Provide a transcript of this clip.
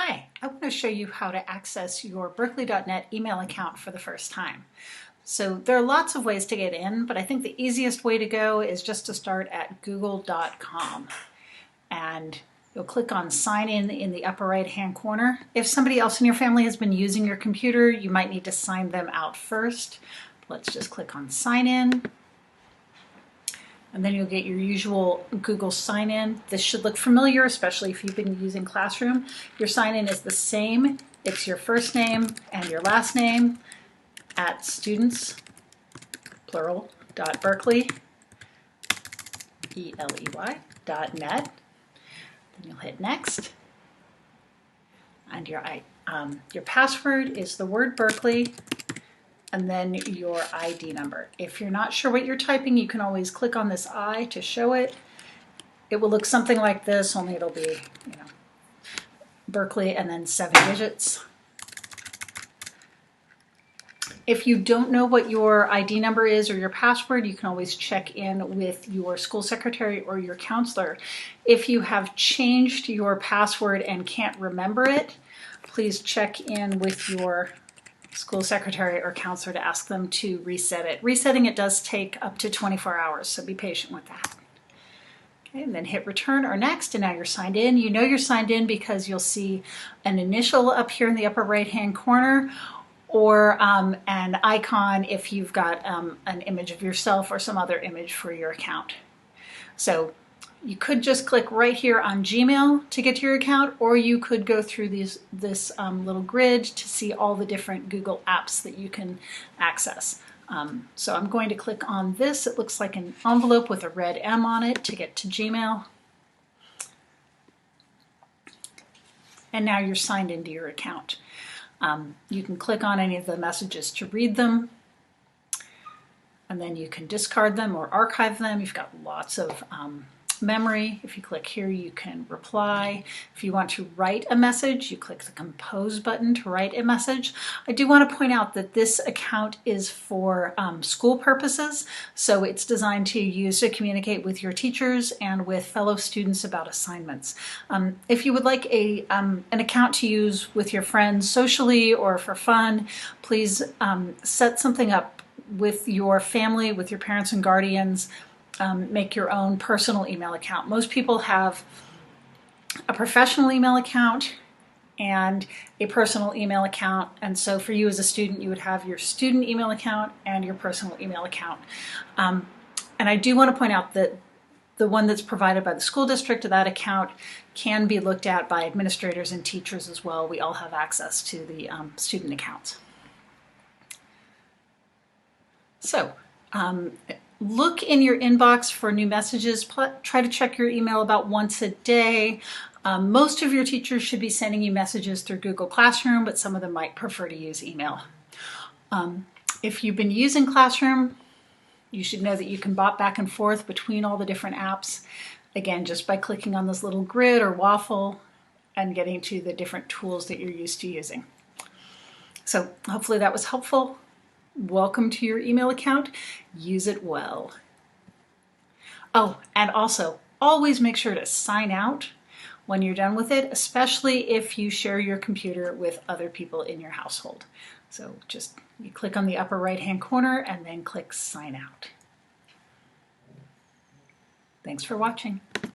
Hi, I want to show you how to access your Berkeley.net email account for the first time. So there are lots of ways to get in, but I think the easiest way to go is just to start at google.com. And you'll click on sign in the upper right hand corner. If somebody else in your family has been using your computer, you might need to sign them out first. Let's just click on sign in. And then you'll get your usual Google sign in. This should look familiar, especially if you've been using Classroom. Your sign in is the same. It's your first name and your last name at students, plural, .berkeley, E-L-E-Y.net. Then you'll hit next. And your password is the word Berkeley, and then your ID number. If you're not sure what you're typing, you can always click on this I to show it. It will look something like this, only it'll be, Berkeley and then 7 digits. If you don't know what your ID number is or your password, you can always check in with your school secretary or your counselor. If you have changed your password and can't remember it, please check in with your school secretary or counselor to ask them to reset it. Resetting it does take up to 24 hours, so be patient with that. Okay, and then hit return or next, and now you're signed in. You know you're signed in because you'll see an initial up here in the upper right hand corner, or an icon if you've got an image of yourself or some other image for your account. So you could just click right here on Gmail to get to your account, or you could go through this little grid to see all the different Google apps that you can access. So I'm going to click on this. It looks like an envelope with a red M on it to get to Gmail. And now you're signed into your account. You can click on any of the messages to read them, and then you can discard them or archive them. You've got lots of memory. If you click here, you can reply. If you want to write a message, you click the compose button to write a message. I do want to point out that this account is for school purposes, so it's designed to use to communicate with your teachers and with fellow students about assignments. If you would like an account to use with your friends socially or for fun, please set something up with your family, with your parents and guardians. Make your own personal email account. Most people have a professional email account and a personal email account, and so for you as a student, you would have your student email account and your personal email account. And I do want to point out that the one that's provided by the school district, that account can be looked at by administrators and teachers as well. We all have access to the student accounts. So, look in your inbox for new messages. Try to check your email about once a day. Most of your teachers should be sending you messages through Google Classroom, but some of them might prefer to use email. If you've been using Classroom, you should know that you can bop back and forth between all the different apps. Again, just by clicking on this little grid or waffle and getting to the different tools that you're used to using. So hopefully that was helpful. Welcome to your email account. Use it well. Oh, and also always make sure to sign out when you're done with it, especially if you share your computer with other people in your household. So just you click on the upper right hand corner and then click sign out. Thanks for watching.